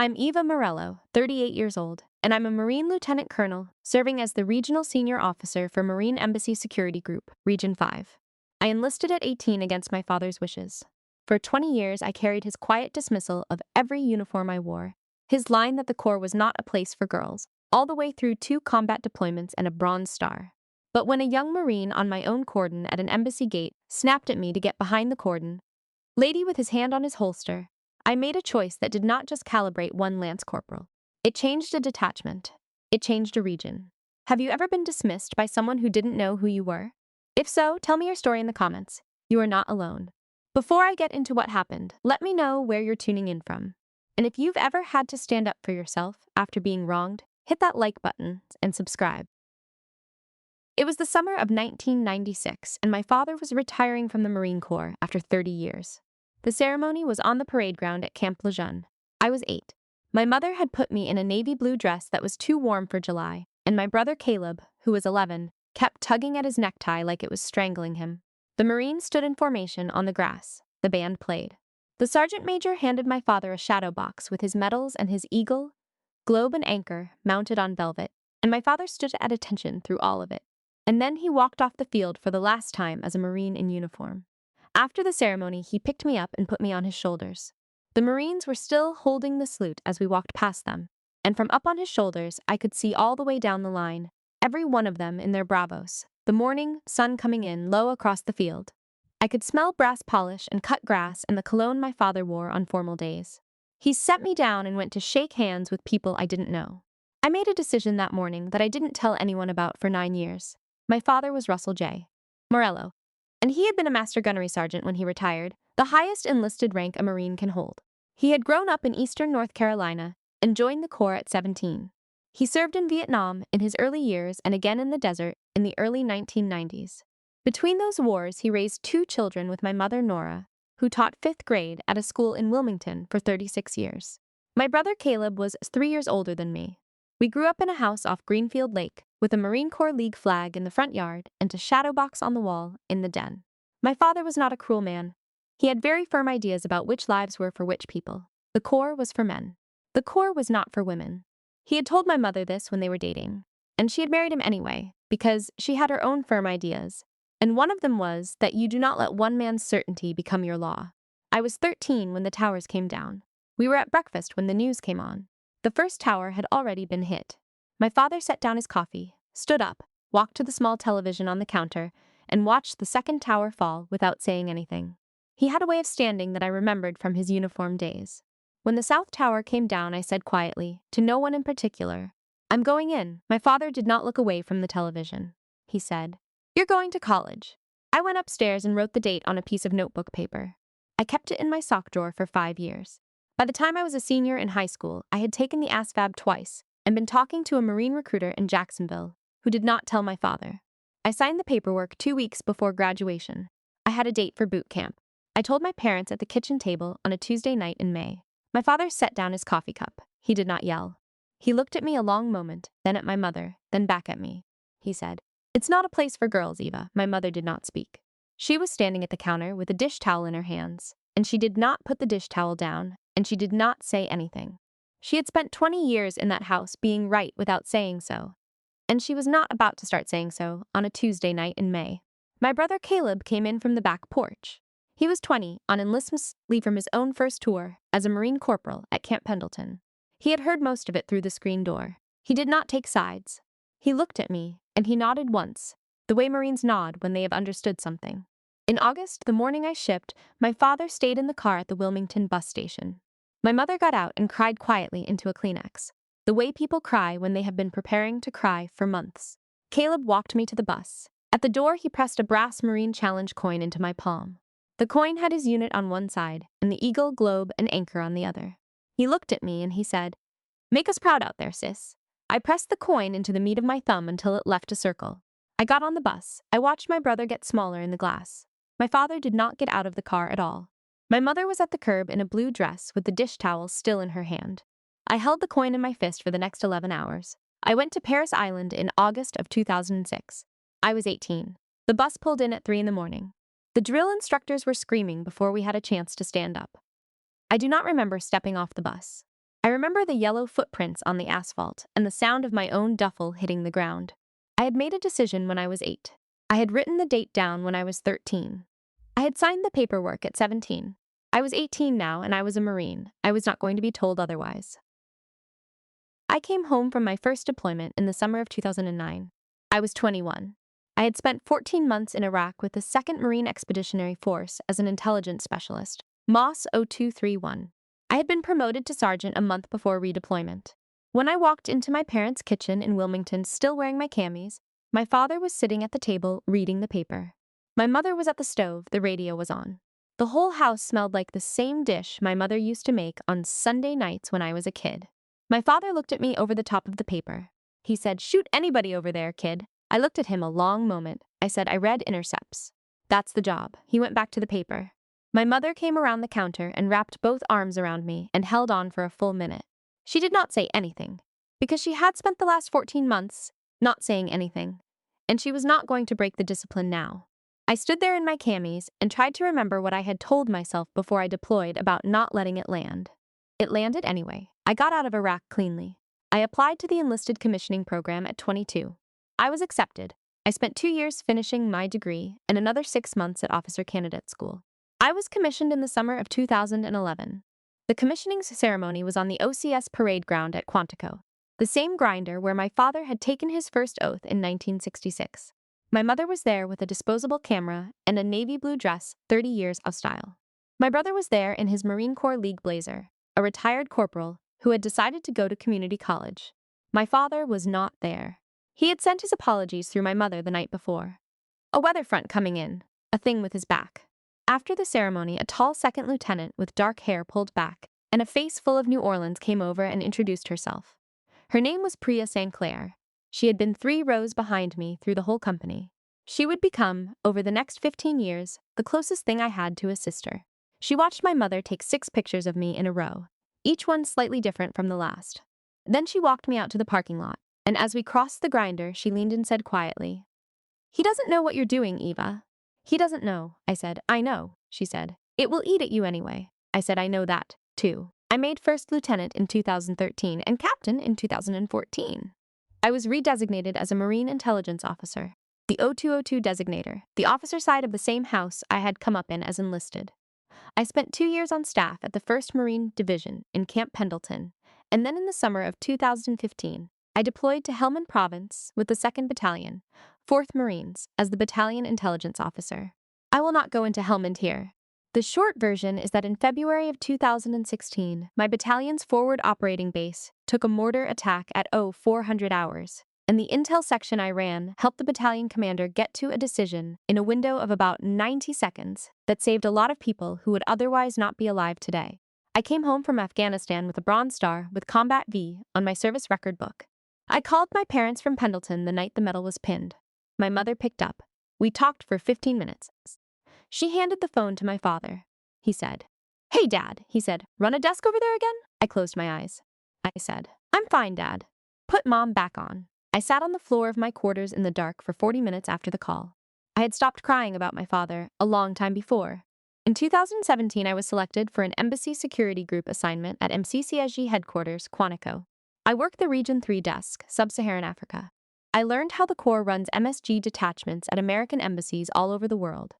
I'm Eva Morello, 38 years old, and I'm a Marine Lieutenant Colonel serving as the Regional Senior Officer for Marine Embassy Security Group, Region 5. I enlisted at 18 against my father's wishes. For 20 years, I carried his quiet dismissal of every uniform I wore, his line that the Corps was not a place for girls, all the way through 2 combat deployments and a Bronze Star. But when a young Marine on my own cordon at an embassy gate snapped at me to get behind the cordon, lady with his hand on his holster, I made a choice that did not just calibrate one lance corporal. It changed a detachment. It changed a region. Have you ever been dismissed by someone who didn't know who you were? If so, tell me your story in the comments. You are not alone. Before I get into what happened, let me know where you're tuning in from. And if you've ever had to stand up for yourself after being wronged, hit that like button and subscribe. It was the summer of 1996, and my father was retiring from the Marine Corps after 30 years. The ceremony was on the parade ground at Camp Lejeune. I was 8. My mother had put me in a navy blue dress that was too warm for July, and my brother Caleb, who was 11, kept tugging at his necktie like it was strangling him. The Marines stood in formation on the grass. The band played. The sergeant major handed my father a shadow box with his medals and his eagle, globe, and anchor mounted on velvet, and my father stood at attention through all of it. And then he walked off the field for the last time as a Marine in uniform. After the ceremony, he picked me up and put me on his shoulders. The Marines were still holding the salute as we walked past them, and from up on his shoulders, I could see all the way down the line, every one of them in their bravos, the morning sun coming in low across the field. I could smell brass polish and cut grass and the cologne my father wore on formal days. He set me down and went to shake hands with people I didn't know. I made a decision that morning that I didn't tell anyone about for 9 years. My father was Russell J. Morello, and he had been a Master Gunnery Sergeant when he retired, the highest enlisted rank a Marine can hold. He had grown up in eastern North Carolina and joined the Corps at 17. He served in Vietnam in his early years and again in the desert in the early 1990s. Between those wars, he raised 2 children with my mother Nora, who taught 5th grade at a school in Wilmington for 36 years. My brother Caleb was 3 years older than me. We grew up in a house off Greenfield Lake, with a Marine Corps League flag in the front yard and a shadow box on the wall in the den. My father was not a cruel man. He had very firm ideas about which lives were for which people. The Corps was for men. The Corps was not for women. He had told my mother this when they were dating, and she had married him anyway, because she had her own firm ideas, and one of them was that you do not let one man's certainty become your law. I was 13 when the towers came down. We were at breakfast when the news came on. The first tower had already been hit. My father set down his coffee, stood up, walked to the small television on the counter, and watched the second tower fall without saying anything. He had a way of standing that I remembered from his uniform days. When the South Tower came down, I said quietly, to no one in particular, "I'm going in." My father did not look away from the television. He said, "You're going to college." I went upstairs and wrote the date on a piece of notebook paper. I kept it in my sock drawer for 5 years. By the time I was a senior in high school, I had taken the ASVAB twice and been talking to a Marine recruiter in Jacksonville who did not tell my father. I signed the paperwork 2 weeks before graduation. I had a date for boot camp. I told my parents at the kitchen table on a Tuesday night in May. My father set down his coffee cup. He did not yell. He looked at me a long moment, then at my mother, then back at me. He said, "It's not a place for girls, Eva." My mother did not speak. She was standing at the counter with a dish towel in her hands, and she did not put the dish towel down, and she did not say anything. She had spent 20 years in that house being right without saying so, and she was not about to start saying so on a Tuesday night in May. My brother Caleb came in from the back porch. He was 20, on enlistment leave from his own first tour as a Marine corporal at Camp Pendleton. He had heard most of it through the screen door. He did not take sides. He looked at me, and he nodded once, the way Marines nod when they have understood something. In August, the morning I shipped, my father stayed in the car at the Wilmington bus station. My mother got out and cried quietly into a Kleenex, the way people cry when they have been preparing to cry for months. Caleb walked me to the bus. At the door, he pressed a brass Marine Challenge coin into my palm. The coin had his unit on one side and the eagle, globe, and anchor on the other. He looked at me and he said, "Make us proud out there, sis." I pressed the coin into the meat of my thumb until it left a circle. I got on the bus. I watched my brother get smaller in the glass. My father did not get out of the car at all. My mother was at the curb in a blue dress with the dish towel still in her hand. I held the coin in my fist for the next 11 hours. I went to Paris Island in August of 2006. I was 18. The bus pulled in at 3 in the morning. The drill instructors were screaming before we had a chance to stand up. I do not remember stepping off the bus. I remember the yellow footprints on the asphalt and the sound of my own duffel hitting the ground. I had made a decision when I was 8. I had written the date down when I was 13. I had signed the paperwork at 17. I was 18 now and I was a Marine. I was not going to be told otherwise. I came home from my first deployment in the summer of 2009. I was 21. I had spent 14 months in Iraq with the 2nd Marine Expeditionary Force as an intelligence specialist, MOS 0231. I had been promoted to sergeant a month before redeployment. When I walked into my parents' kitchen in Wilmington still wearing my camis, my father was sitting at the table reading the paper. My mother was at the stove, the radio was on. The whole house smelled like the same dish my mother used to make on Sunday nights when I was a kid. My father looked at me over the top of the paper. He said, "Shoot anybody over there, kid." I looked at him a long moment. I said, "I read intercepts." "That's the job." He went back to the paper. My mother came around the counter and wrapped both arms around me and held on for a full minute. She did not say anything, because she had spent the last 14 months not saying anything, and she was not going to break the discipline now. I stood there in my camis and tried to remember what I had told myself before I deployed about not letting it land. It landed anyway. I got out of Iraq cleanly. I applied to the enlisted commissioning program at 22. I was accepted. I spent 2 years finishing my degree and another 6 months at officer candidate school. I was commissioned in the summer of 2011. The commissioning ceremony was on the OCS parade ground at Quantico, the same grinder where my father had taken his first oath in 1966. My mother was there with a disposable camera and a navy blue dress, 30 years of style. My brother was there in his Marine Corps League blazer, a retired corporal who had decided to go to community college. My father was not there. He had sent his apologies through my mother the night before. A weather front coming in, a thing with his back. After the ceremony, a tall second lieutenant with dark hair pulled back and a face full of New Orleans came over and introduced herself. Her name was Priya St. Clair. She had been 3 rows behind me through the whole company. She would become, over the next 15 years, the closest thing I had to a sister. She watched my mother take 6 pictures of me in a row, each one slightly different from the last. Then she walked me out to the parking lot, and as we crossed the grinder, she leaned and said quietly, "He doesn't know what you're doing, Eva." "He doesn't know," I said. "I know," she said. "It will eat at you anyway." I said, "I know that, too." I made first lieutenant in 2013 and captain in 2014. I was redesignated as a Marine Intelligence Officer, the 0202 designator, the officer side of the same house I had come up in as enlisted. I spent 2 years on staff at the 1st Marine Division in Camp Pendleton, and then in the summer of 2015, I deployed to Helmand Province with the 2nd Battalion, 4th Marines, as the battalion intelligence officer. I will not go into Helmand here. The short version is that in February of 2016, my battalion's forward operating base took a mortar attack at 0400 hours, and the intel section I ran helped the battalion commander get to a decision in a window of about 90 seconds that saved a lot of people who would otherwise not be alive today. I came home from Afghanistan with a Bronze Star with Combat V on my service record book. I called my parents from Pendleton the night the medal was pinned. My mother picked up. We talked for 15 minutes. She handed the phone to my father. He said, "Hey, Dad," he said, "run a desk over there again?" I closed my eyes. I said, "I'm fine, Dad." Put Mom back on. I sat on the floor of my quarters in the dark for 40 minutes after the call. I had stopped crying about my father a long time before. In 2017, I was selected for an Embassy Security Group assignment at MCCSG headquarters, Quantico. I worked the Region 3 desk, Sub-Saharan Africa. I learned how the Corps runs MSG detachments at American embassies all over the world,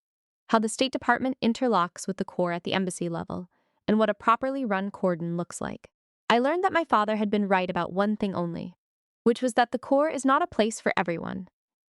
how the State Department interlocks with the Corps at the embassy level, and what a properly run cordon looks like. I learned that my father had been right about one thing only, which was that the Corps is not a place for everyone,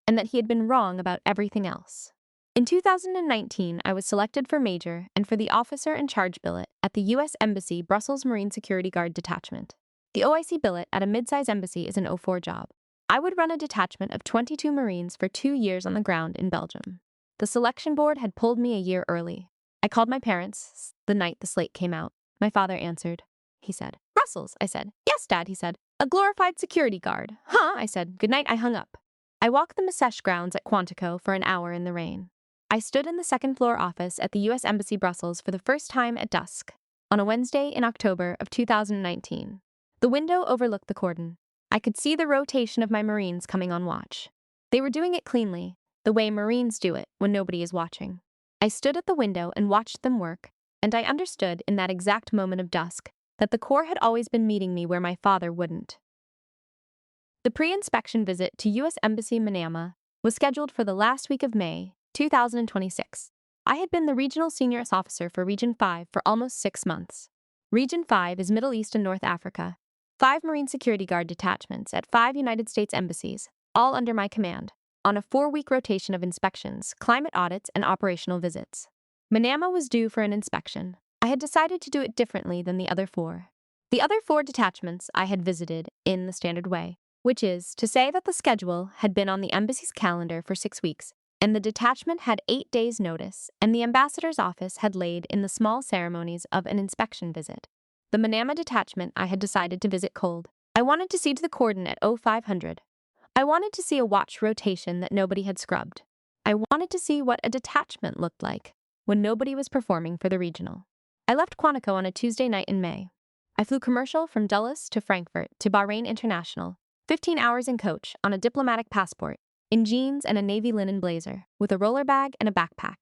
and that he had been wrong about everything else. In 2019, I was selected for Major and for the Officer in Charge billet at the U.S. Embassy Brussels Marine Security Guard Detachment. The OIC billet at a mid-size embassy is an 04 job. I would run a detachment of 22 Marines for 2 years on the ground in Belgium. The selection board had pulled me a year early. I called my parents the night the slate came out. My father answered. He said, "Brussels," I said. "Yes, Dad," he said. "A glorified security guard." "Huh," I said. "Good night," I hung up. I walked the Masseche grounds at Quantico for an hour in the rain. I stood in the second-floor office at the U.S. Embassy Brussels for the first time at dusk, on a Wednesday in October of 2019. The window overlooked the cordon. I could see the rotation of my Marines coming on watch. They were doing it cleanly, the way Marines do it when nobody is watching. I stood at the window and watched them work, and I understood in that exact moment of dusk that the Corps had always been meeting me where my father wouldn't. The pre-inspection visit to U.S. Embassy Manama was scheduled for the last week of May, 2026. I had been the regional senior officer for Region 5 for almost 6 months. Region 5 is Middle East and North Africa. 5 Marine Security Guard detachments at 5 United States embassies, all under my command, on a 4-week rotation of inspections, climate audits, and operational visits. Manama was due for an inspection. I had decided to do it differently than the other 4. The other 4 detachments I had visited in the standard way, which is to say that the schedule had been on the embassy's calendar for 6 weeks, and the detachment had 8 days' notice, and the ambassador's office had laid in the small ceremonies of an inspection visit. The Manama detachment I had decided to visit cold. I wanted to see to the Cordon at 0500. I wanted to see a watch rotation that nobody had scrubbed. I wanted to see what a detachment looked like when nobody was performing for the regional. I left Quantico on a Tuesday night in May. I flew commercial from Dulles to Frankfurt to Bahrain International, 15 hours in coach on a diplomatic passport, in jeans and a navy linen blazer, with a roller bag and a backpack.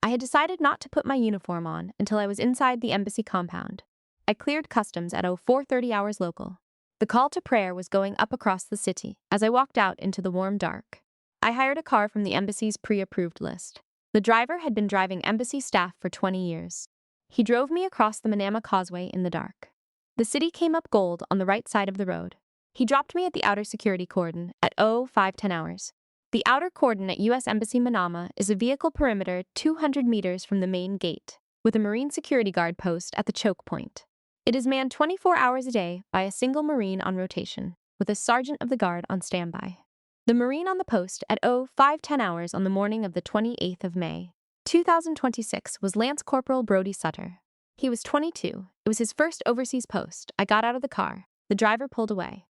I had decided not to put my uniform on until I was inside the embassy compound. I cleared customs at 0430 hours local. The call to prayer was going up across the city as I walked out into the warm dark. I hired a car from the embassy's pre-approved list. The driver had been driving embassy staff for 20 years. He drove me across the Manama Causeway in the dark. The city came up gold on the right side of the road. He dropped me at the outer security cordon at 0510 hours. The outer cordon at U.S. Embassy Manama is a vehicle perimeter 200 meters from the main gate, with a Marine security guard post at the choke point. It is manned 24 hours a day by a single Marine on rotation, with a sergeant of the guard on standby. The Marine on the post at 0510 hours on the morning of the 28th of May, 2026 was Lance Corporal Brody Sutter. He was 22. It was his first overseas post. I got out of the car. The driver pulled away.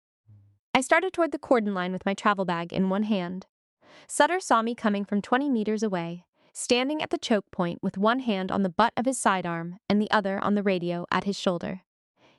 I started toward the cordon line with my travel bag in one hand. Sutter saw me coming from 20 meters away, standing at the choke point with one hand on the butt of his sidearm and the other on the radio at his shoulder.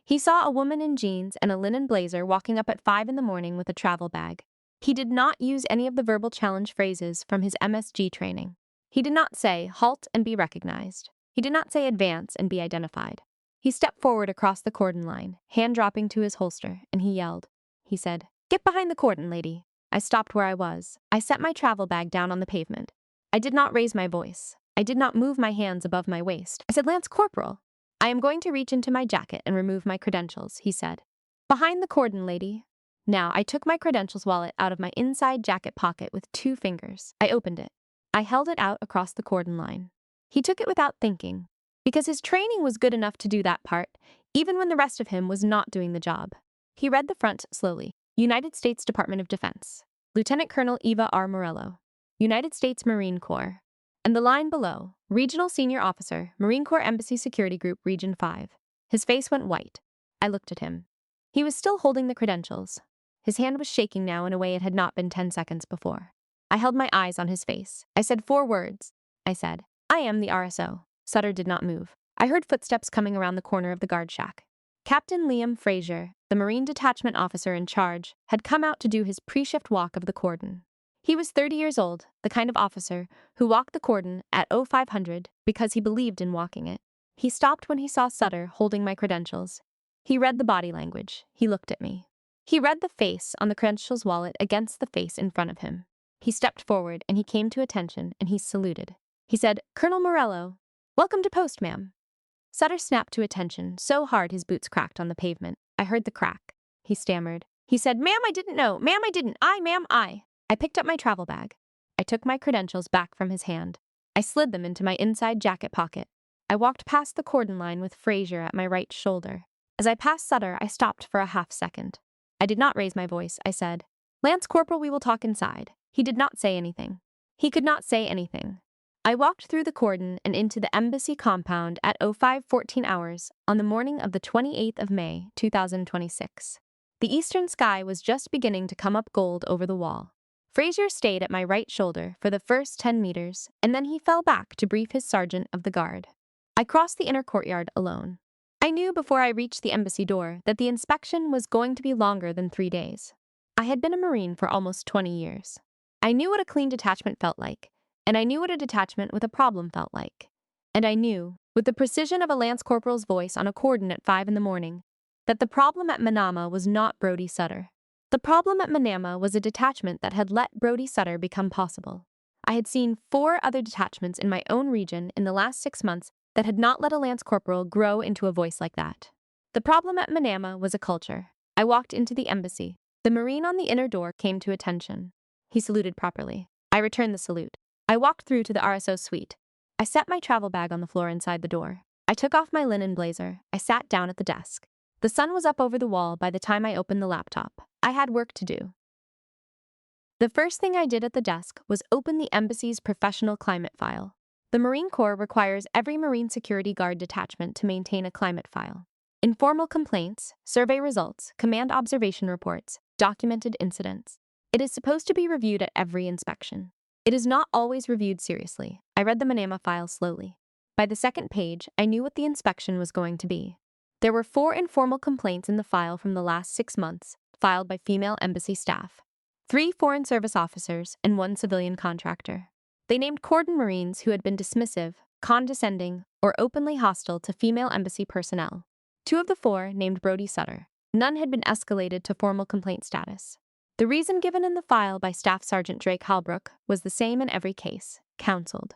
He saw a woman in jeans and a linen blazer walking up at 5 in the morning with a travel bag. He did not use any of the verbal challenge phrases from his MSG training. He did not say, halt and be recognized. He did not say, advance and be identified. He stepped forward across the cordon line, hand dropping to his holster, and he yelled. He said, "Get behind the cordon, lady." I stopped where I was. I set my travel bag down on the pavement. I did not raise my voice. I did not move my hands above my waist. I said, "Lance Corporal." "I am going to reach into my jacket and remove my credentials," he said. "Behind the cordon, lady." Now, I took my credentials wallet out of my inside jacket pocket with 2 fingers. I opened it. I held it out across the cordon line. He took it without thinking, because his training was good enough to do that part, even when the rest of him was not doing the job. He read the front slowly. United States Department of Defense. Lieutenant Colonel Eva R. Morello. United States Marine Corps. And the line below, Regional Senior Officer, Marine Corps Embassy Security Group, Region 5. His face went white. I looked at him. He was still holding the credentials. His hand was shaking now in a way it had not been 10 seconds before. I held my eyes on his face. I said 4 words. I said, "I am the RSO." Sutter did not move. I heard footsteps coming around the corner of the guard shack. Captain Liam Frazier, the Marine detachment officer in charge, had come out to do his pre-shift walk of the cordon. He was 30 years old, the kind of officer who walked the cordon at 0500 because he believed in walking it. He stopped when he saw Sutter holding my credentials. He read the body language. He looked at me. He read the face on the credentials wallet against the face in front of him. He stepped forward and he came to attention and he saluted. He said, "Colonel Morello, welcome to post, ma'am." Sutter snapped to attention so hard his boots cracked on the pavement. I heard the crack. He stammered. He said, "Ma'am, I didn't know. Ma'am, I didn't. Ma'am, I." I picked up my travel bag. I took my credentials back from his hand. I slid them into my inside jacket pocket. I walked past the cordon line with Frazier at my right shoulder. As I passed Sutter, I stopped for a half second. I did not raise my voice. I said, "Lance Corporal, we will talk inside." He did not say anything. He could not say anything. I walked through the cordon and into the embassy compound at 0514 hours on the morning of the 28th of May, 2026. The eastern sky was just beginning to come up gold over the wall. Frazier stayed at my right shoulder for the first 10 meters, and then he fell back to brief his sergeant of the guard. I crossed the inner courtyard alone. I knew before I reached the embassy door that the inspection was going to be longer than 3 days. I had been a Marine for almost 20 years. I knew what a clean detachment felt like, and I knew what a detachment with a problem felt like. And I knew, with the precision of a Lance Corporal's voice on a cordon at 5 in the morning, that the problem at Manama was not Brody Sutter. The problem at Manama was a detachment that had let Brody Sutter become possible. I had seen 4 other detachments in my own region in the last 6 months that had not let a lance corporal grow into a voice like that. The problem at Manama was a culture. I walked into the embassy. The Marine on the inner door came to attention. He saluted properly. I returned the salute. I walked through to the RSO suite. I set my travel bag on the floor inside the door. I took off my linen blazer. I sat down at the desk. The sun was up over the wall by the time I opened the laptop. I had work to do. The first thing I did at the desk was open the embassy's professional climate file. The Marine Corps requires every Marine Security Guard detachment to maintain a climate file. Informal complaints, survey results, command observation reports, documented incidents. It is supposed to be reviewed at every inspection. It is not always reviewed seriously. I read the Manama file slowly. By the second page, I knew what the inspection was going to be. There were 4 informal complaints in the file from the last 6 months, filed by female embassy staff. 3 Foreign Service officers and 1 civilian contractor. They named Cordon Marines who had been dismissive, condescending, or openly hostile to female embassy personnel. 2 of the 4 named Brody Sutter. None had been escalated to formal complaint status. The reason given in the file by Staff Sergeant Drake Halbrook was the same in every case: counseled.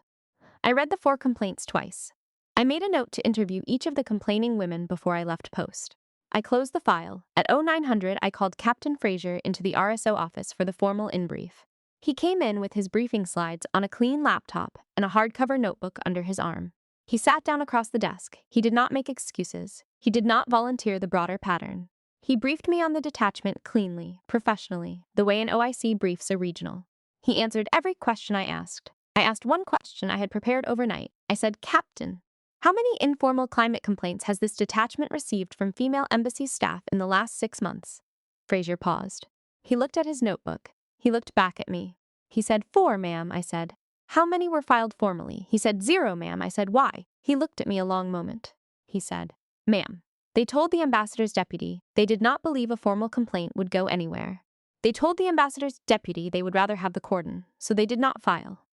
I read the 4 complaints twice. I made a note to interview each of the complaining women before I left post. I closed the file. At 0900, I called Captain Fraser into the RSO office for the formal in-brief. He came in with his briefing slides on a clean laptop and a hardcover notebook under his arm. He sat down across the desk. He did not make excuses. He did not volunteer the broader pattern. He briefed me on the detachment cleanly, professionally, the way an OIC briefs a regional. He answered every question I asked. I asked one question I had prepared overnight. I said, "Captain, how many informal climate complaints has this detachment received from female embassy staff in the last 6 months?" Fraser paused. He looked at his notebook. He looked back at me. He said, "4, ma'am," I said. "How many were filed formally?" He said, "0, ma'am." I said, "Why?" He looked at me a long moment. He said, "Ma'am, they told the ambassador's deputy they did not believe a formal complaint would go anywhere. They told the ambassador's deputy they would rather have the cordon, so they did not file."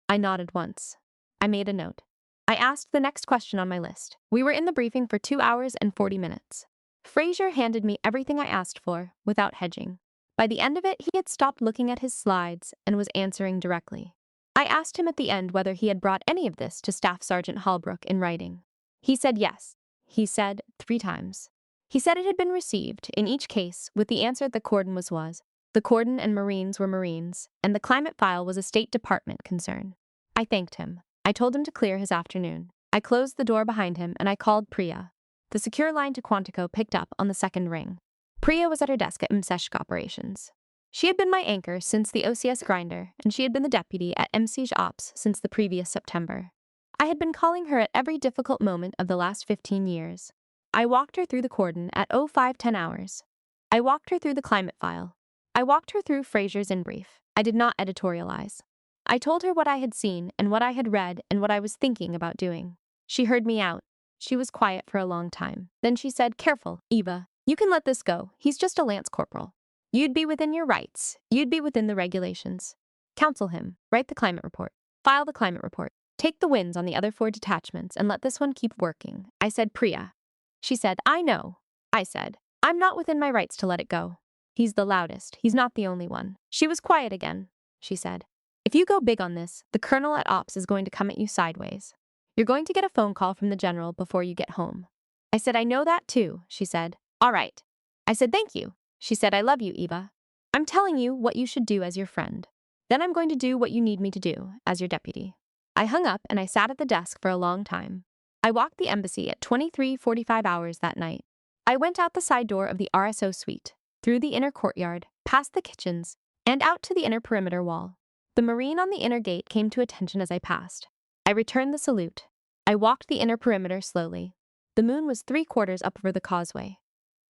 I nodded once. I made a note. I asked the next question on my list. We were in the briefing for 2 hours and 40 minutes. Fraser handed me everything I asked for, without hedging. By the end of it, he had stopped looking at his slides and was answering directly. I asked him at the end whether he had brought any of this to Staff Sergeant Halbrook in writing. He said yes. He said 3 times. He said it had been received, in each case, with the answer the cordon was. The cordon and Marines were Marines, and the climate file was a State Department concern. I thanked him. I told him to clear his afternoon. I closed the door behind him and I called Priya. The secure line to Quantico picked up on the second ring. Priya was at her desk at MSESH Operations. She had been my anchor since the OCS grinder, and she had been the deputy at MSESH Ops since the previous September. I had been calling her at every difficult moment of the last 15 years. I walked her through the cordon at 0510 hours. I walked her through the climate file. I walked her through Fraser's in-brief. I did not editorialize. I told her what I had seen and what I had read and what I was thinking about doing. She heard me out. She was quiet for a long time. Then she said, "Careful, Eva. You can let this go. He's just a lance corporal. You'd be within your rights. You'd be within the regulations. Counsel him. Write the climate report. File the climate report. Take the wins on the other 4 detachments and let this one keep working." I said, "Priya." She said, "I know." I said, "I'm not within my rights to let it go. He's the loudest. He's not the only one." She was quiet again. She said, "If you go big on this, the colonel at Ops is going to come at you sideways. You're going to get a phone call from the general before you get home." I said, "I know that too." She said, "All right." I said, "Thank you." She said, "I love you, Eva. I'm telling you what you should do as your friend. Then I'm going to do what you need me to do as your deputy." I hung up and I sat at the desk for a long time. I walked the embassy at 23:45 hours that night. I went out the side door of the RSO suite, through the inner courtyard, past the kitchens, and out to the inner perimeter wall. The Marine on the inner gate came to attention as I passed. I returned the salute. I walked the inner perimeter slowly. The moon was 3/4 up over the causeway.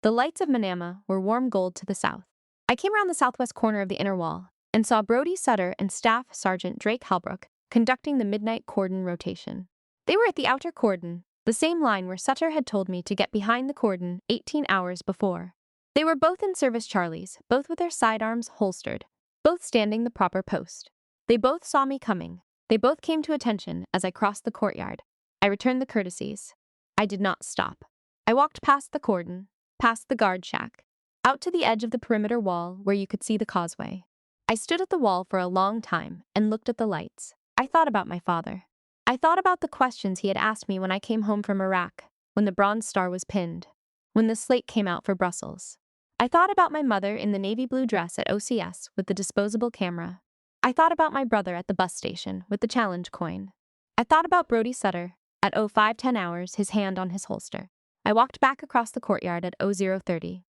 The lights of Manama were warm gold to the south. I came around the southwest corner of the inner wall and saw Brody Sutter and Staff Sergeant Drake Halbrook conducting the midnight cordon rotation. They were at the outer cordon, the same line where Sutter had told me to get behind the cordon 18 hours before. They were both in service Charlies, both with their sidearms holstered, both standing the proper post. They both saw me coming. They both came to attention as I crossed the courtyard. I returned the courtesies. I did not stop. I walked past the cordon. past the guard shack, out to the edge of the perimeter wall where you could see the causeway. I stood at the wall for a long time and looked at the lights. I thought about my father. I thought about the questions he had asked me when I came home from Iraq, when the Bronze Star was pinned, when the slate came out for Brussels. I thought about my mother in the navy blue dress at OCS with the disposable camera. I thought about my brother at the bus station with the challenge coin. I thought about Brody Sutter at 0510 hours, his hand on his holster. I walked back across the courtyard at 0030.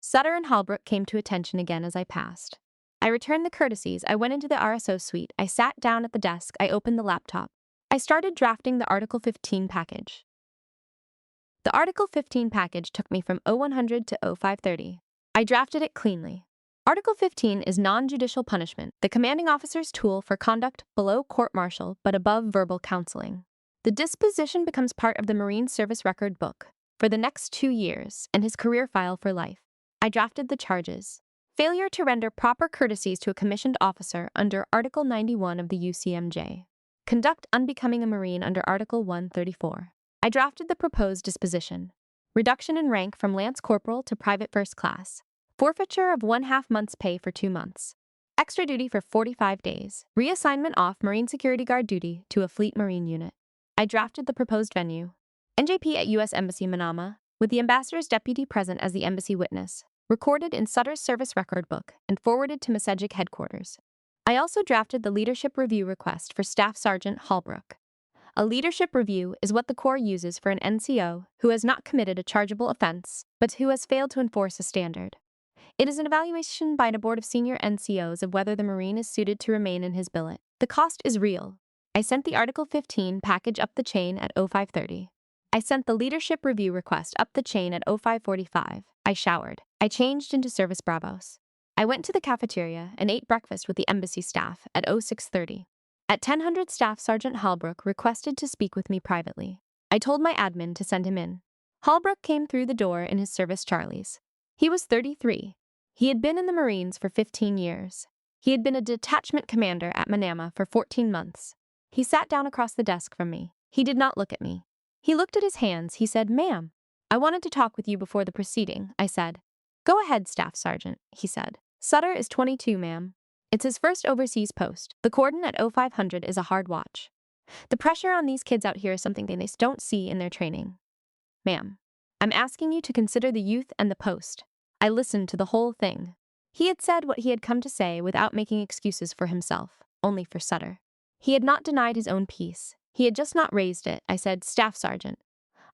Sutter and Holbrook came to attention again as I passed. I returned the courtesies. I went into the RSO suite. I sat down at the desk. I opened the laptop. I started drafting the Article 15 package. The Article 15 package took me from 0100 to 0530. I drafted it cleanly. Article 15 is non-judicial punishment, the commanding officer's tool for conduct below court-martial but above verbal counseling. The disposition becomes part of the Marine Service Record Book for the next 2 years and his career file for life. I drafted the charges. Failure to render proper courtesies to a commissioned officer under Article 91 of the UCMJ. Conduct unbecoming a Marine under Article 134. I drafted the proposed disposition. Reduction in rank from Lance Corporal to Private First Class. Forfeiture of 1/2 month's pay for 2 months. Extra duty for 45 days. Reassignment off Marine Security Guard duty to a Fleet Marine unit. I drafted the proposed venue. NJP at U.S. Embassy Manama, with the ambassador's deputy present as the embassy witness. Recorded in Sutter's service record book and forwarded to Masejic headquarters. I also drafted the leadership review request for Staff Sergeant Holbrook. A leadership review is what the Corps uses for an NCO who has not committed a chargeable offense, but who has failed to enforce a standard. It is an evaluation by a board of senior NCOs of whether the Marine is suited to remain in his billet. The cost is real. I sent the Article 15 package up the chain at 0530. I sent the leadership review request up the chain at 0545. I showered. I changed into service bravos. I went to the cafeteria and ate breakfast with the embassy staff at 0630. At 1000, Staff Sergeant Holbrook requested to speak with me privately. I told my admin to send him in. Holbrook came through the door in his service Charlies. He was 33. He had been in the Marines for 15 years. He had been a detachment commander at Manama for 14 months. He sat down across the desk from me. He did not look at me. He looked at his hands. He said, "Ma'am, I wanted to talk with you before the proceeding." I said, "Go ahead, Staff Sergeant," he said. "Sutter is 22, ma'am. It's his first overseas post. The Cordon at 0500 is a hard watch. The pressure on these kids out here is something they don't see in their training. Ma'am, I'm asking you to consider the youth and the post." I listened to the whole thing. He had said what he had come to say without making excuses for himself, only for Sutter. He had not denied his own piece. He had just not raised it. I said, "Staff Sergeant,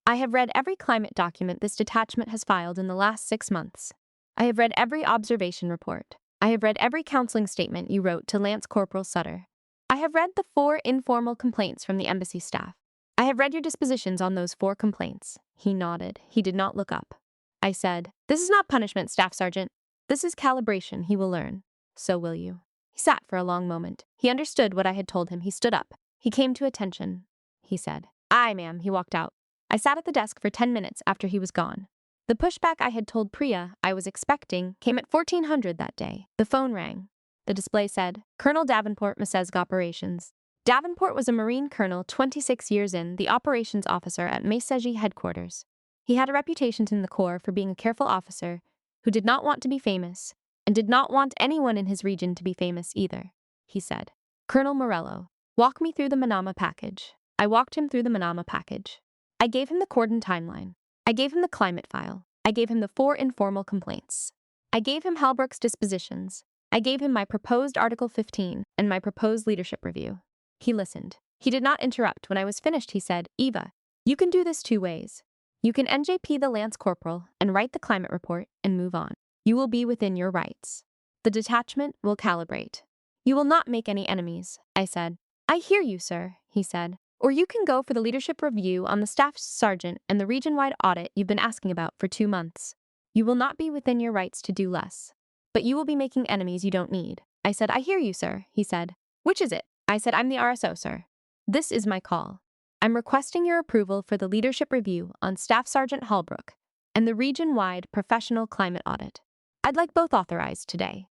I have read every climate document this detachment has filed in the last 6 months. I have read every observation report. I have read every counseling statement you wrote to Lance Corporal Sutter. I have read the 4 informal complaints from the embassy staff. I have read your dispositions on those 4 complaints." He nodded. He did not look up. I said, "This is not punishment, Staff Sergeant. This is calibration. He will learn. So will you." He sat for a long moment. He understood what I had told him. He stood up. He came to attention. He said, "Aye, ma'am." He walked out. I sat at the desk for 10 minutes after he was gone. The pushback I had told Priya I was expecting came at 1400 that day. The phone rang. The display said, "Colonel Davenport, Masezg Operations." Davenport was a Marine colonel 26 years in, the operations officer at Maseji headquarters. He had a reputation in the Corps for being a careful officer who did not want to be famous and did not want anyone in his region to be famous either. He said, "Colonel Morello, walk me through the Manama package." I walked him through the Manama package. I gave him the Cordon timeline. I gave him the climate file. I gave him the 4 informal complaints. I gave him Halbrook's dispositions. I gave him my proposed Article 15 and my proposed leadership review. He listened. He did not interrupt. When I was finished, he said, "Eva, you can do this 2 ways. You can NJP the Lance Corporal and write the climate report and move on. You will be within your rights. The detachment will calibrate. You will not make any enemies." I said, "I hear you, sir," he said. "Or you can go for the leadership review on the Staff Sergeant and the region-wide audit you've been asking about for 2 months. You will not be within your rights to do less. But you will be making enemies you don't need." I said, "I hear you, sir," he said. "Which is it?" I said, "I'm the RSO, sir. This is my call. I'm requesting your approval for the leadership review on Staff Sergeant Holbrook and the region-wide professional climate audit. I'd like both authorized today."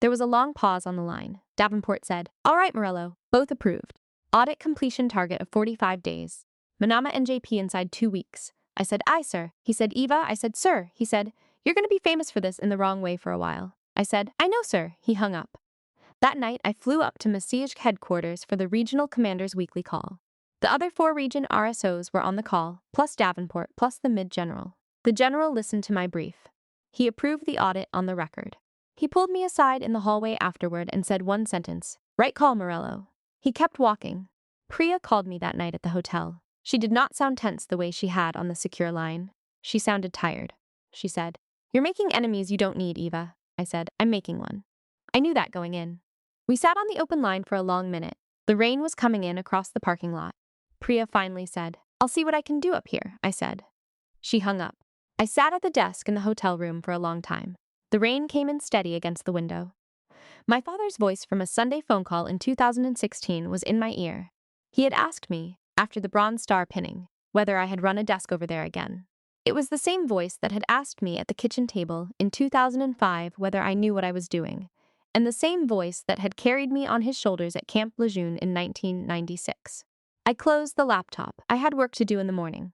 There was a long pause on the line. Davenport said, "All right, Morello, both approved. Audit completion target of 45 days. Manama NJP inside 2 weeks. I said, "Aye, sir." He said, "Eva." I said, "Sir." He said, "You're going to be famous for this in the wrong way for a while." I said, "I know, sir." He hung up. That night, I flew up to Messiege headquarters for the regional commander's weekly call. The other 4 region RSOs were on the call, plus Davenport, plus the mid-general. The general listened to my brief. He approved the audit on the record. He pulled me aside in the hallway afterward and said one sentence, "Right call, Morello." He kept walking. Priya called me that night at the hotel. She did not sound tense the way she had on the secure line. She sounded tired. She said, "You're making enemies you don't need, Eva." I said, "I'm making one." I knew that going in. We sat on the open line for a long minute. The rain was coming in across the parking lot. Priya finally said, "I'll see what I can do up here," I said. She hung up. I sat at the desk in the hotel room for a long time. The rain came in steady against the window. My father's voice from a Sunday phone call in 2016 was in my ear. He had asked me, after the Bronze Star pinning, whether I had run a desk over there again. It was the same voice that had asked me at the kitchen table in 2005 whether I knew what I was doing, and the same voice that had carried me on his shoulders at Camp Lejeune in 1996. I closed the laptop. I had work to do in the morning.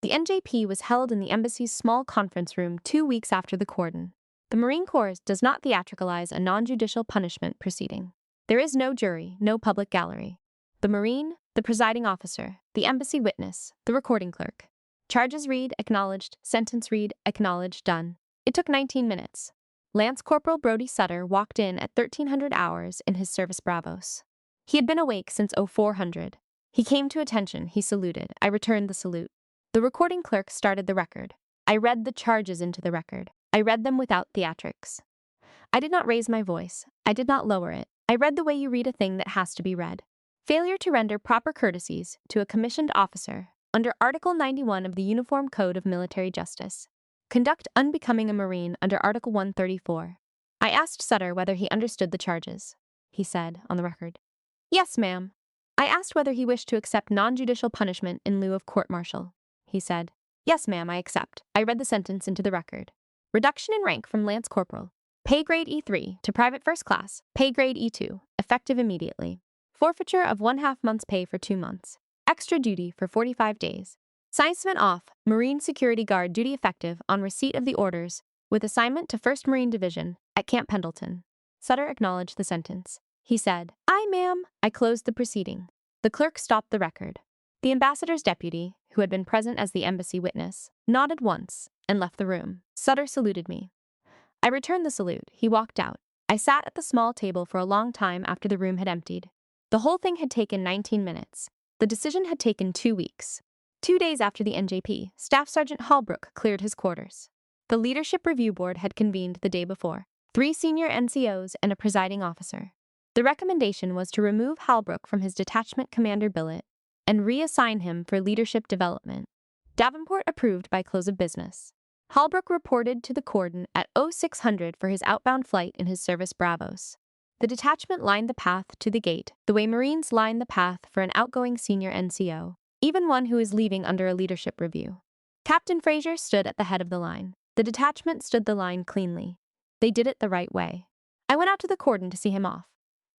The NJP was held in the embassy's small conference room 2 weeks after the Cordon. The Marine Corps does not theatricalize a non-judicial punishment proceeding. There is no jury, no public gallery. The Marine, the presiding officer, the embassy witness, the recording clerk. Charges read, acknowledged, sentence read, acknowledged, done. It took 19 minutes. Lance Corporal Brody Sutter walked in at 1300 hours in his service Bravos. He had been awake since 0400. He came to attention, he saluted. I returned the salute. The recording clerk started the record. I read the charges into the record. I read them without theatrics. I did not raise my voice. I did not lower it. I read the way you read a thing that has to be read. Failure to render proper courtesies to a commissioned officer under Article 91 of the Uniform Code of Military Justice. Conduct unbecoming a Marine under Article 134. I asked Sutter whether he understood the charges. He said, on the record, "Yes, ma'am." I asked whether he wished to accept non-judicial punishment in lieu of court-martial. He said, "Yes, ma'am, I accept." I read the sentence into the record. Reduction in rank from Lance Corporal. Pay grade E3 to Private First Class. Pay grade E2, effective immediately. Forfeiture of 1/2 month's pay for 2 months. Extra duty for 45 days. Assignment off. Marine Security Guard duty effective on receipt of the orders, with assignment to 1st Marine Division at Camp Pendleton. Sutter acknowledged the sentence. He said, "Aye, ma'am." I closed the proceeding. The clerk stopped the record. The ambassador's deputy, who had been present as the embassy witness, nodded once and left the room. Sutter saluted me. I returned the salute. He walked out. I sat at the small table for a long time after the room had emptied. The whole thing had taken 19 minutes. The decision had taken 2 weeks. 2 days after the NJP, Staff Sergeant Holbrook cleared his quarters. The Leadership Review Board had convened the day before. 3 senior NCOs and a presiding officer. The recommendation was to remove Holbrook from his detachment commander billet and reassign him for leadership development. Davenport approved by close of business. Holbrook reported to the Cordon at 0600 for his outbound flight in his service Bravos. The detachment lined the path to the gate, the way Marines line the path for an outgoing senior NCO, even one who is leaving under a leadership review. Captain Fraser stood at the head of the line. The detachment stood the line cleanly. They did it the right way. I went out to the Cordon to see him off.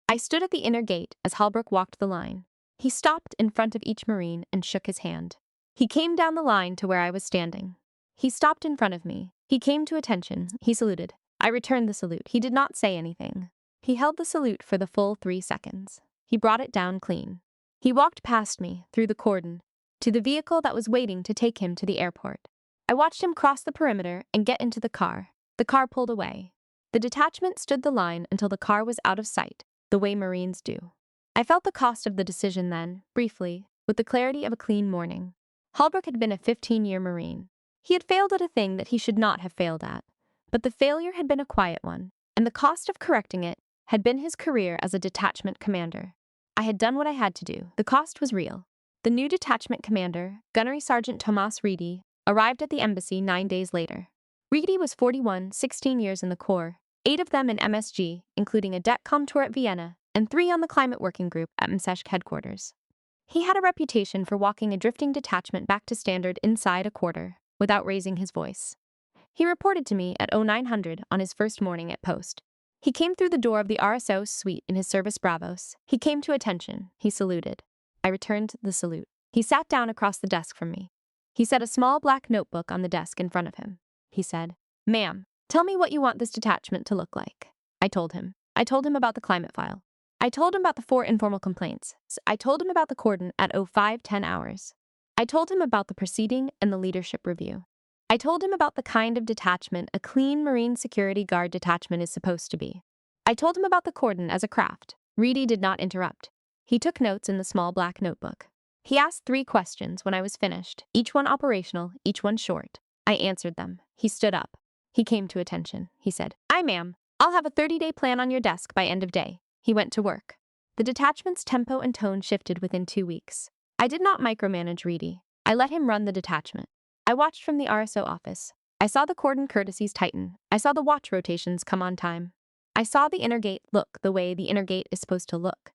I stood at the inner gate as Holbrook walked the line. He stopped in front of each Marine and shook his hand. He came down the line to where I was standing. He stopped in front of me. He came to attention. He saluted. I returned the salute. He did not say anything. He held the salute for the full 3 seconds. He brought it down clean. He walked past me, through the Cordon, to the vehicle that was waiting to take him to the airport. I watched him cross the perimeter and get into the car. The car pulled away. The detachment stood the line until the car was out of sight, the way Marines do. I felt the cost of the decision then, briefly, with the clarity of a clean morning. Holbrook had been a 15-year Marine. He had failed at a thing that he should not have failed at, but the failure had been a quiet one, and the cost of correcting it had been his career as a detachment commander. I had done what I had to do. The cost was real. The new detachment commander, Gunnery Sergeant Tomas Reedy, arrived at the embassy 9 days later. Reedy was 41, 16 years in the Corps, 8 of them in MSG, including a DECCOM tour at Vienna, and 3 on the climate working group at MSESH headquarters. He had a reputation for walking a drifting detachment back to standard inside a quarter, without raising his voice. He reported to me at 0900 on his first morning at post. He came through the door of the RSO suite in his service Bravos. He came to attention. He saluted. I returned the salute. He sat down across the desk from me. He set a small black notebook on the desk in front of him. He said, "Ma'am, tell me what you want this detachment to look like." I told him. I told him about the climate file. I told him about the 4 informal complaints. I told him about the cordon at 05:10 hours. I told him about the proceeding and the leadership review. I told him about the kind of detachment a clean Marine Security Guard detachment is supposed to be. I told him about the cordon as a craft. Reedy did not interrupt. He took notes in the small black notebook. He asked 3 questions when I was finished, each one operational, each one short. I answered them. He stood up. He came to attention. He said, "Aye, ma'am. I'll have a 30-day plan on your desk by end of day." He went to work. The detachment's tempo and tone shifted within 2 weeks. I did not micromanage Reedy. I let him run the detachment. I watched from the RSO office. I saw the cordon courtesies tighten. I saw the watch rotations come on time. I saw the inner gate look the way the inner gate is supposed to look.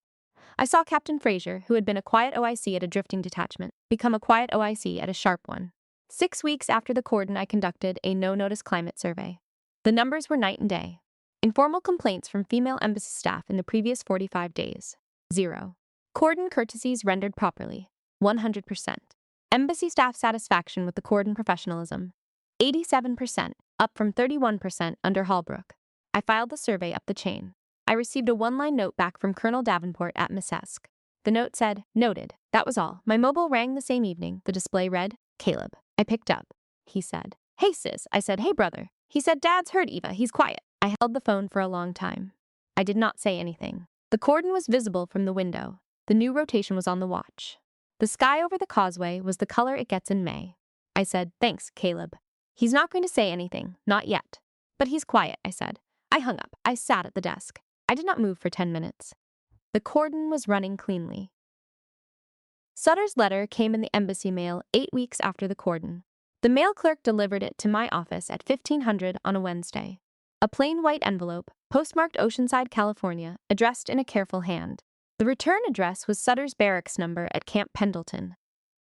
I saw Captain Fraser, who had been a quiet OIC at a drifting detachment, become a quiet OIC at a sharp one. 6 weeks after the cordon, I conducted a no-notice climate survey. The numbers were night and day. Informal complaints from female embassy staff in the previous 45 days, 0. Cordon courtesies rendered properly, 100%. Embassy staff satisfaction with the cordon professionalism, 87%, up from 31% under Hallbrook. I filed the survey up the chain. I received a 1-line note back from Colonel Davenport at Missesk. The note said, "Noted." That was all. My mobile rang the same evening. The display read, "Caleb." I picked up. He said, "Hey sis." I said, "Hey brother." He said, "Dad's heard Eva. He's quiet." I held the phone for a long time. I did not say anything. The cordon was visible from the window. The new rotation was on the watch. The sky over the causeway was the color it gets in May. I said, "Thanks, Caleb." "He's not going to say anything, not yet." "But he's quiet," I said. I hung up. I sat at the desk. I did not move for 10 minutes. The cordon was running cleanly. Sutter's letter came in the embassy mail 8 weeks after the cordon. The mail clerk delivered it to my office at 1500 on a Wednesday. A plain white envelope, postmarked Oceanside, California, addressed in a careful hand. The return address was Sutter's barracks number at Camp Pendleton.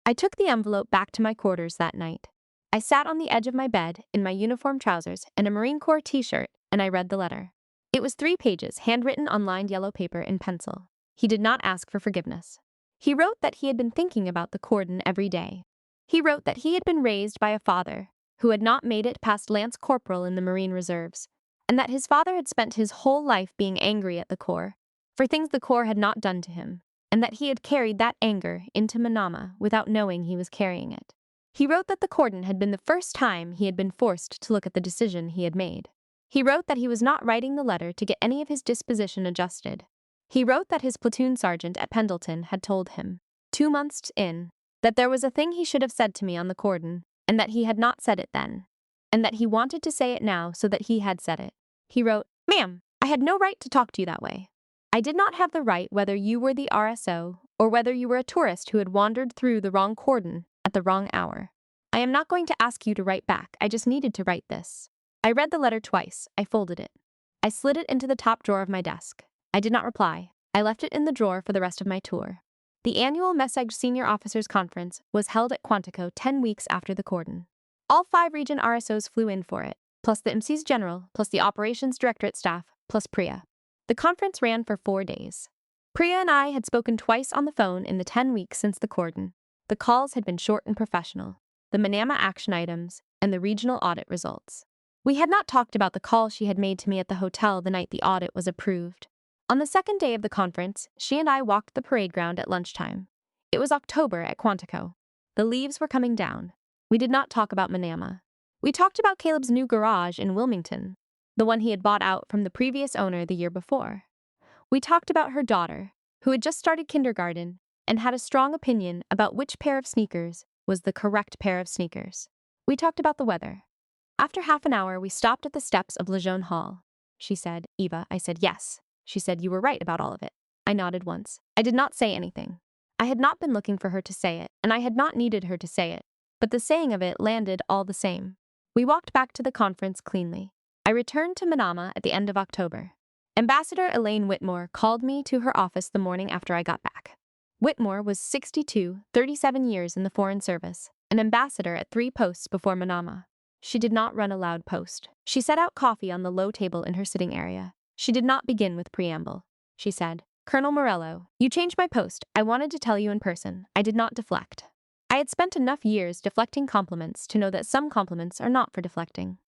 I took the envelope back to my quarters that night. I sat on the edge of my bed in my uniform trousers and a Marine Corps t-shirt, and I read the letter. It was 3 pages, handwritten on lined yellow paper in pencil. He did not ask for forgiveness. He wrote that he had been thinking about the cordon every day. He wrote that he had been raised by a father who had not made it past Lance Corporal in the Marine Reserves, and that his father had spent his whole life being angry at the Corps for things the Corps had not done to him, and that he had carried that anger into Manama without knowing he was carrying it. He wrote that the cordon had been the first time he had been forced to look at the decision he had made. He wrote that he was not writing the letter to get any of his disposition adjusted. He wrote that his platoon sergeant at Pendleton had told him, 2 months in, that there was a thing he should have said to me on the cordon, and that he had not said it then, and that he wanted to say it now so that he had said it. He wrote, "Ma'am, I had no right to talk to you that way. I did not have the right whether you were the RSO or whether you were a tourist who had wandered through the wrong cordon at the wrong hour. I am not going to ask you to write back. I just needed to write this." I read the letter twice. I folded it. I slid it into the top drawer of my desk. I did not reply. I left it in the drawer for the rest of my tour. The annual MESEG Senior Officers Conference was held at Quantico 10 weeks after the cordon. All 5 region RSOs flew in for it, plus the MC's General, plus the Operations Directorate staff, plus Priya. The conference ran for 4 days. Priya and I had spoken twice on the phone in the 10 weeks since the cordon. The calls had been short and professional. The Manama action items and the regional audit results. We had not talked about the call she had made to me at the hotel the night the audit was approved. On the second day of the conference, she and I walked the parade ground at lunchtime. It was October at Quantico. The leaves were coming down. We did not talk about Manama. We talked about Caleb's new garage in Wilmington, the one he had bought out from the previous owner the year before. We talked about her daughter, who had just started kindergarten and had a strong opinion about which pair of sneakers was the correct pair of sneakers. We talked about the weather. After half an hour, we stopped at the steps of Lejeune Hall. She said, "Eva." I said, "Yes." She said, "You were right about all of it." I nodded once. I did not say anything. I had not been looking for her to say it, and I had not needed her to say it, but the saying of it landed all the same. We walked back to the conference cleanly. I returned to Manama at the end of October. Ambassador Elaine Whitmore called me to her office the morning after I got back. Whitmore was 62, 37 years in the Foreign Service, an ambassador at 3 posts before Manama. She did not run a loud post. She set out coffee on the low table in her sitting area. She did not begin with preamble. She said, "Colonel Morello, you changed my post. I wanted to tell you in person." I did not deflect. I I had spent enough years deflecting compliments to know that some compliments are not for deflecting.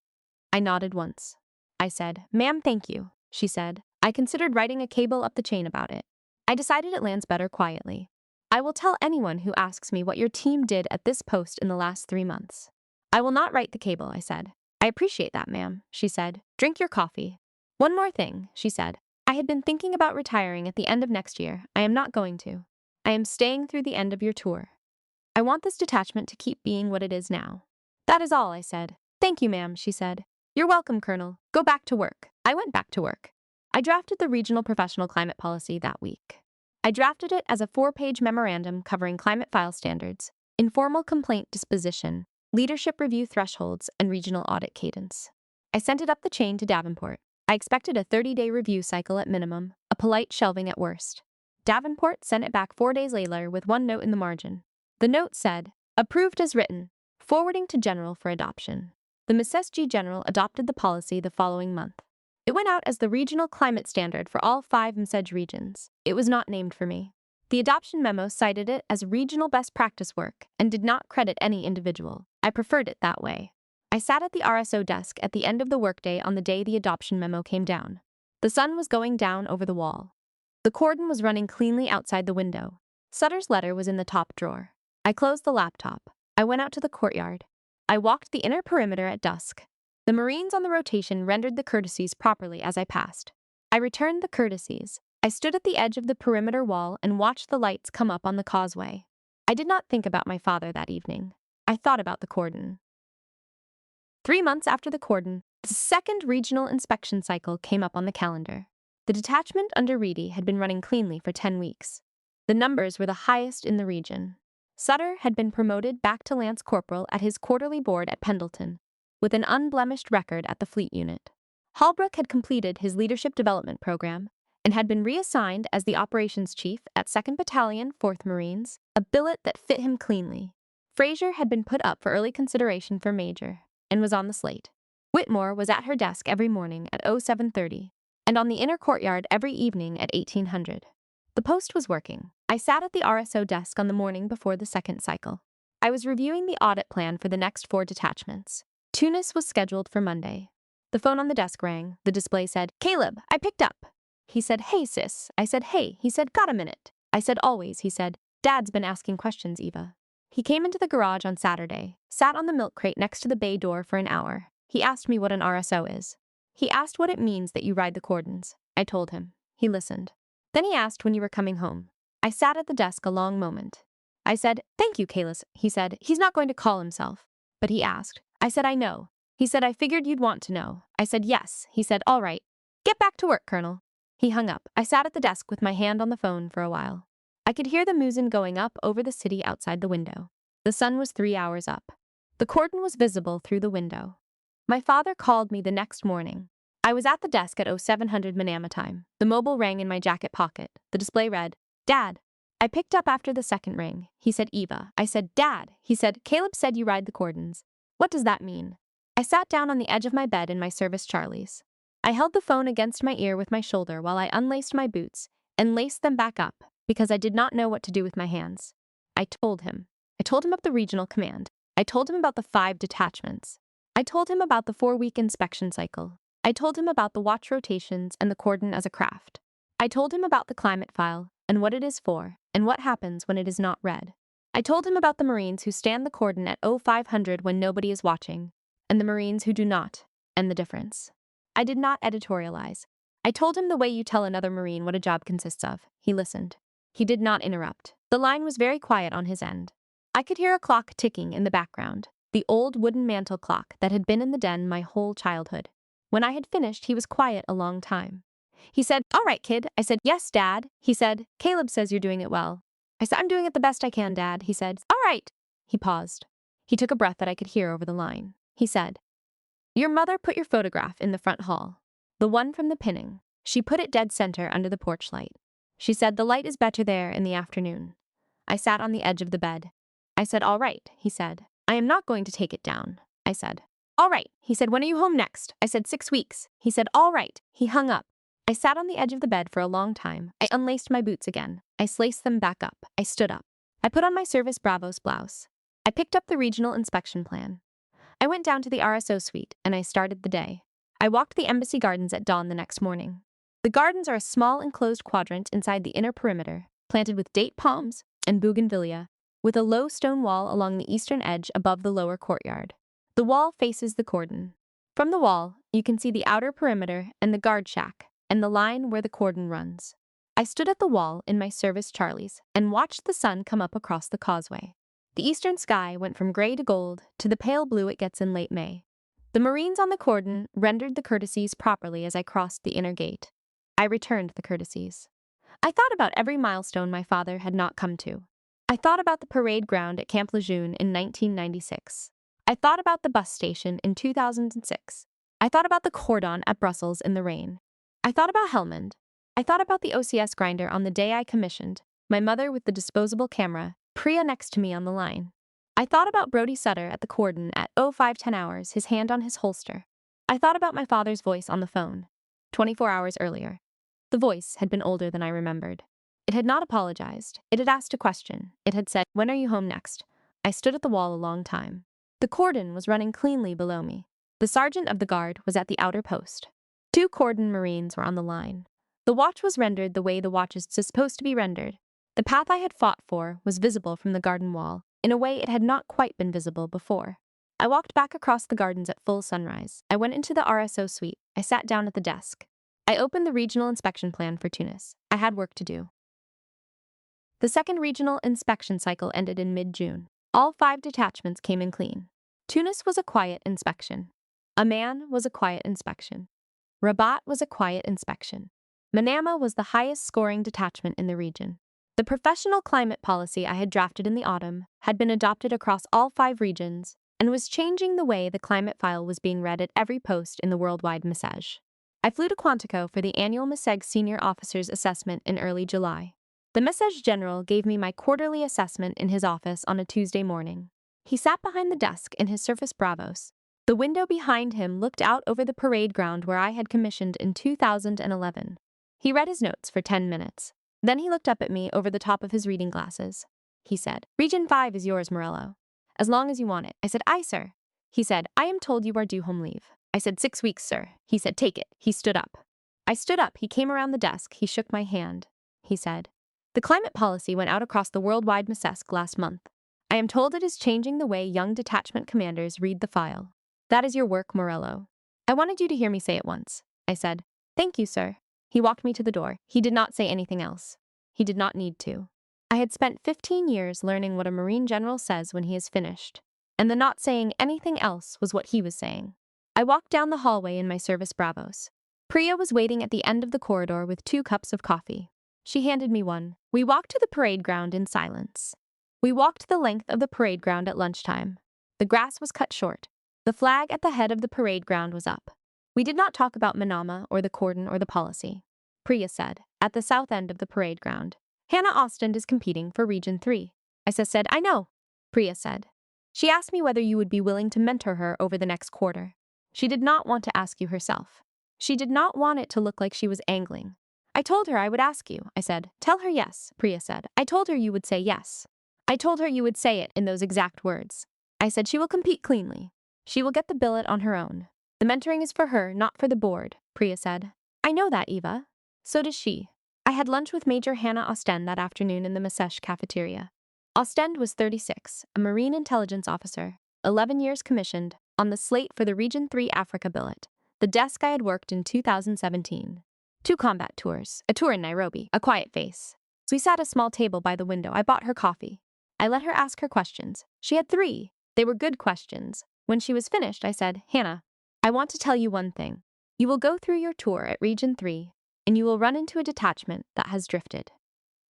I nodded once. I said, "Ma'am, thank you," she said. I considered writing a cable up the chain about it. I decided it lands better quietly. "I will tell anyone who asks me what your team did at this post in the last 3 months. I will not write the cable," I said. "I appreciate that, ma'am," she said. "Drink your coffee." "One more thing," she said. "I had been thinking about retiring at the end of next year. I am not going to. I am staying through the end of your tour. I want this detachment to keep being what it is now." "That is all," I said. "Thank you, ma'am," she said. "You're welcome, Colonel. Go back to work." I went back to work. I drafted the Regional Professional Climate Policy that week. I drafted it as a 4-page memorandum covering climate file standards, informal complaint disposition, leadership review thresholds, and regional audit cadence. I sent it up the chain to Davenport. I expected a 30-day review cycle at minimum, a polite shelving at worst. Davenport sent it back 4 days later with one note in the margin. The note said, "Approved as written, forwarding to General for adoption." The MSSG General adopted the policy the following month. It went out as the regional climate standard for all 5 MSEG regions. It was not named for me. The adoption memo cited it as regional best practice work and did not credit any individual. I preferred it that way. I sat at the RSO desk at the end of the workday on the day the adoption memo came down. The sun was going down over the wall. The cordon was running cleanly outside the window. Sutter's letter was in the top drawer. I closed the laptop. I went out to the courtyard. I walked the inner perimeter at dusk. The Marines on the rotation rendered the courtesies properly as I passed. I returned the courtesies. I stood at the edge of the perimeter wall and watched the lights come up on the causeway. I did not think about my father that evening. I thought about the cordon. 3 months after the cordon, the second regional inspection cycle came up on the calendar. The detachment under Reedy had been running cleanly for 10 weeks. The numbers were the highest in the region. Sutter had been promoted back to Lance Corporal at his quarterly board at Pendleton, with an unblemished record at the fleet unit. Holbrook had completed his leadership development program and had been reassigned as the operations chief at 2nd Battalion, 4th Marines, a billet that fit him cleanly. Fraser had been put up for early consideration for major and was on the slate. Whitmore was at her desk every morning at 0730 and on the inner courtyard every evening at 1800. The post was working. I sat at the RSO desk on the morning before the second cycle. I was reviewing the audit plan for the next 4 detachments. Tunis was scheduled for Monday. The phone on the desk rang. The display said, "Caleb, I picked up." He said, "Hey, sis." I said, "Hey." He said, "Got a minute?" I said, "Always." He said, "Dad's been asking questions, Eva." He came into the garage on Saturday, sat on the milk crate next to the bay door for an hour. He asked me what an RSO is. He asked what it means that you ride the cordons. I told him. He listened. Then he asked when you were coming home. I sat at the desk a long moment. I said, "Thank you, Kalis." He said, "He's not going to call himself." But he asked. I said, "I know." He said, "I figured you'd want to know." I said, "Yes." He said, "All right. Get back to work, Colonel." He hung up. I sat at the desk with my hand on the phone for a while. I could hear the muezzin going up over the city outside the window. The sun was 3 hours up. The cordon was visible through the window. My father called me the next morning. I was at the desk at 0700 Manama time. The mobile rang in my jacket pocket. The display read, "Dad." I picked up after the second ring. He said, "Eva." I said, "Dad." He said, "Caleb said you ride the cordons. What does that mean?" I sat down on the edge of my bed in my service Charlie's. I held the phone against my ear with my shoulder while I unlaced my boots and laced them back up because I did not know what to do with my hands. I told him. I told him of the regional command. I told him about the 5 detachments. I told him about the 4-week inspection cycle. I told him about the watch rotations and the cordon as a craft. I told him about the climate file and what it is for and what happens when it is not read. I told him about the Marines who stand the cordon at 0500 when nobody is watching, and the Marines who do not, and the difference. I did not editorialize. I told him the way you tell another Marine what a job consists of. He listened. He did not interrupt. The line was very quiet on his end. I could hear a clock ticking in the background, the old wooden mantel clock that had been in the den my whole childhood. When I had finished, he was quiet a long time. He said, "All right, kid." I said, "Yes, Dad." He said, "Caleb says you're doing it well." I said, "I'm doing it the best I can, Dad." He said, "All right." He paused. He took a breath that I could hear over the line. He said, "Your mother put your photograph in the front hall. The one from the pinning. She put it dead center under the porch light. She said the light is better there in the afternoon." I sat on the edge of the bed. I said, "All right," he said. "I am not going to take it down." I said, "All right." He said, "When are you home next?" I said, 6 weeks. He said, "All right." He hung up. I sat on the edge of the bed for a long time. I unlaced my boots again. I slaced them back up. I stood up. I put on my service Bravos blouse. I picked up the regional inspection plan. I went down to the RSO suite and I started the day. I walked the embassy gardens at dawn the next morning. The gardens are a small enclosed quadrant inside the inner perimeter, planted with date palms and bougainvillea, with a low stone wall along the eastern edge above the lower courtyard. The wall faces the cordon. From the wall, you can see the outer perimeter and the guard shack, and the line where the cordon runs. I stood at the wall in my service Charlies and watched the sun come up across the causeway. The eastern sky went from gray to gold to the pale blue it gets in late May. The Marines on the cordon rendered the courtesies properly as I crossed the inner gate. I returned the courtesies. I thought about every milestone my father had not come to. I thought about the parade ground at Camp Lejeune in 1996. I thought about the bus station in 2006. I thought about the Cordon at Brussels in the rain. I thought about Helmand. I thought about the OCS grinder on the day I commissioned, my mother with the disposable camera, Priya next to me on the line. I thought about Brody Sutter at the cordon at 05:10 hours, his hand on his holster. I thought about my father's voice on the phone, 24 hours earlier. The voice had been older than I remembered. It had not apologized. It had asked a question. It had said, "When are you home next?" I stood at the wall a long time. The cordon was running cleanly below me. The sergeant of the guard was at the outer post. 2 cordon Marines were on the line. The watch was rendered the way the watch is supposed to be rendered. The path I had fought for was visible from the garden wall, in a way it had not quite been visible before. I walked back across the gardens at full sunrise. I went into the RSO suite. I sat down at the desk. I opened the regional inspection plan for Tunis. I had work to do. The second regional inspection cycle ended in mid-June. All 5 detachments came in clean. Tunis was a quiet inspection. Amman was a quiet inspection. Rabat was a quiet inspection. Manama was the highest scoring detachment in the region. The professional climate policy I had drafted in the autumn had been adopted across all 5 regions and was changing the way the climate file was being read at every post in the worldwide message. I flew to Quantico for the annual MSEG Senior Officers Assessment in early July. The Message General gave me my quarterly assessment in his office on a Tuesday morning. He sat behind the desk in his Surface Bravos. The window behind him looked out over the parade ground where I had commissioned in 2011. He read his notes for 10 minutes. Then he looked up at me over the top of his reading glasses. He said, "Region 5 is yours, Morello. As long as you want it." I said, "Aye, sir." He said, "I am told you are due home leave." I said, 6 weeks, sir." He said, "Take it." He stood up. I stood up. He came around the desk. He shook my hand. He said, "The climate policy went out across the worldwide MSESC last month. I am told it is changing the way young detachment commanders read the file. That is your work, Morello. I wanted you to hear me say it once." I said, "Thank you, sir." He walked me to the door. He did not say anything else. He did not need to. I had spent 15 years learning what a Marine general says when he is finished, and the not saying anything else was what he was saying. I walked down the hallway in my Service Bravos. Priya was waiting at the end of the corridor with 2 cups of coffee. She handed me one. We walked to the parade ground in silence. We walked the length of the parade ground at lunchtime. The grass was cut short. The flag at the head of the parade ground was up. We did not talk about Manama or the cordon or the policy. Priya said, at the south end of the parade ground, "Hannah Ostend is competing for Region 3. I said, "I know," Priya said. She asked me whether you would be willing to mentor her over the next quarter. She did not want to ask you herself. She did not want it to look like she was angling. I told her I would ask you. I said, "Tell her yes," Priya said. I told her you would say yes. I told her you would say it in those exact words. I said she will compete cleanly. She will get the billet on her own. The mentoring is for her, not for the board, Priya said. I know that, Eva. So does she. I had lunch with Major Hannah Ostend that afternoon in the Masesh cafeteria. Ostend was 36, a Marine intelligence officer, 11 years commissioned, on the slate for the Region 3 Africa billet, the desk I had worked in 2017. 2 combat tours, a tour in Nairobi, a quiet face. We sat at a small table by the window. I bought her coffee. I let her ask her questions. She had 3. They were good questions. When she was finished, I said, "Hannah, I want to tell you one thing. You will go through your tour at Region 3, and you will run into a detachment that has drifted.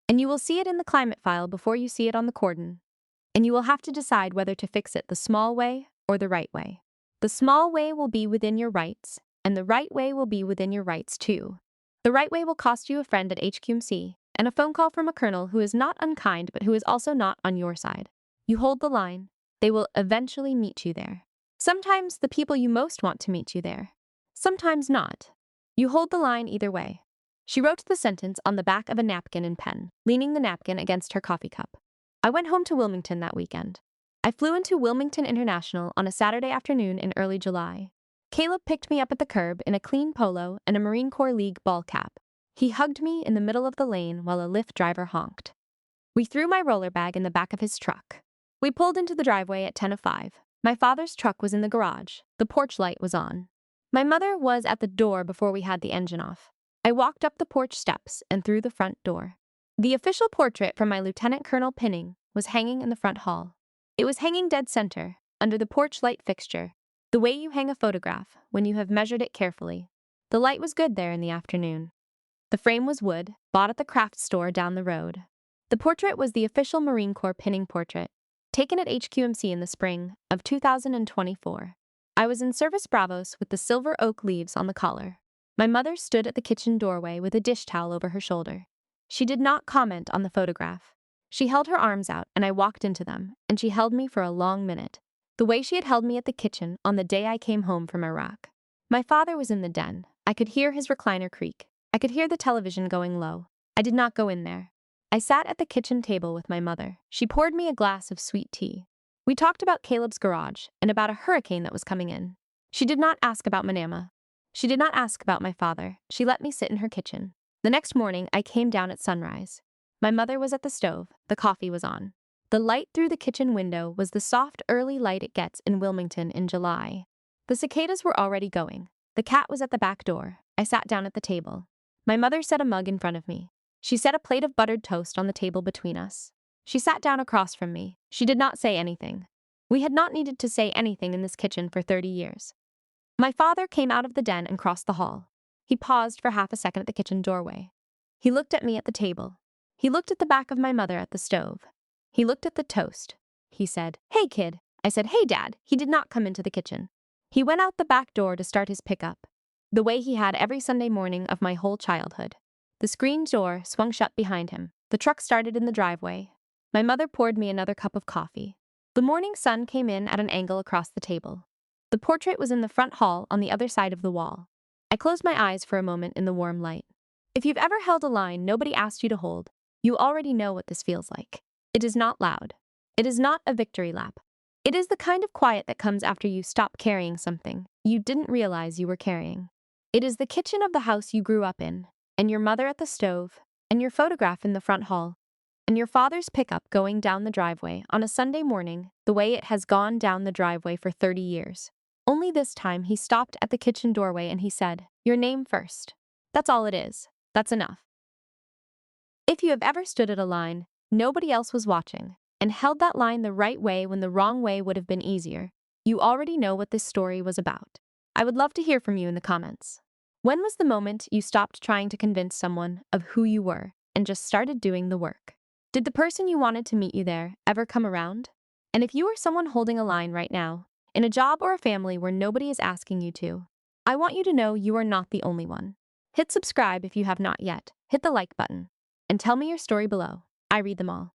And you will see it in the climate file before you see it on the cordon. And you will have to decide whether to fix it the small way or the right way. The small way will be within your rights, and the right way will be within your rights too. The right way will cost you a friend at HQMC, and a phone call from a colonel who is not unkind but who is also not on your side. You hold the line. They will eventually meet you there. Sometimes the people you most want to meet you there. Sometimes not. You hold the line either way." She wrote the sentence on the back of a napkin in pen, leaning the napkin against her coffee cup. I went home to Wilmington that weekend. I flew into Wilmington International on a Saturday afternoon in early July. Caleb picked me up at the curb in a clean polo and a Marine Corps League ball cap. He hugged me in the middle of the lane while a Lyft driver honked. We threw my roller bag in the back of his truck. We pulled into the driveway at 10:05. My father's truck was in the garage. The porch light was on. My mother was at the door before we had the engine off. I walked up the porch steps and through the front door. The official portrait from my lieutenant colonel pinning was hanging in the front hall. It was hanging dead center, under the porch light fixture, the way you hang a photograph when you have measured it carefully. The light was good there in the afternoon. The frame was wood, bought at the craft store down the road. The portrait was the official Marine Corps pinning portrait, taken at HQMC in the spring of 2024. I was in Service Bravos with the silver oak leaves on the collar. My mother stood at the kitchen doorway with a dish towel over her shoulder. She did not comment on the photograph. She held her arms out and I walked into them, and she held me for a long minute, the way she had held me at the kitchen on the day I came home from Iraq. My father was in the den. I could hear his recliner creak. I could hear the television going low. I did not go in there. I sat at the kitchen table with my mother. She poured me a glass of sweet tea. We talked about Caleb's garage and about a hurricane that was coming in. She did not ask about Manama. She did not ask about my father. She let me sit in her kitchen. The next morning, I came down at sunrise. My mother was at the stove. The coffee was on. The light through the kitchen window was the soft, early light it gets in Wilmington in July. The cicadas were already going. The cat was at the back door. I sat down at the table. My mother set a mug in front of me. She set a plate of buttered toast on the table between us. She sat down across from me. She did not say anything. We had not needed to say anything in this kitchen for 30 years. My father came out of the den and crossed the hall. He paused for half a second at the kitchen doorway. He looked at me at the table. He looked at the back of my mother at the stove. He looked at the toast. He said, "Hey, kid." I said, "Hey, Dad." He did not come into the kitchen. He went out the back door to start his pickup, the way he had every Sunday morning of my whole childhood. The screen door swung shut behind him. The truck started in the driveway. My mother poured me another cup of coffee. The morning sun came in at an angle across the table. The portrait was in the front hall on the other side of the wall. I closed my eyes for a moment in the warm light. If you've ever held a line nobody asked you to hold, you already know what this feels like. It is not loud. It is not a victory lap. It is the kind of quiet that comes after you stop carrying something you didn't realize you were carrying. It is the kitchen of the house you grew up in, and your mother at the stove, and your photograph in the front hall, and your father's pickup going down the driveway on a Sunday morning the way it has gone down the driveway for 30 years. Only this time he stopped at the kitchen doorway and he said, "Your name first." That's all it is. That's enough. If you have ever stood at a line, nobody else was watching, and held that line the right way when the wrong way would have been easier, you already know what this story was about. I would love to hear from you in the comments. When was the moment you stopped trying to convince someone of who you were and just started doing the work? Did the person you wanted to meet you there ever come around? And if you are someone holding a line right now, in a job or a family where nobody is asking you to, I want you to know you are not the only one. Hit subscribe if you have not yet, hit the like button, and tell me your story below. I read them all.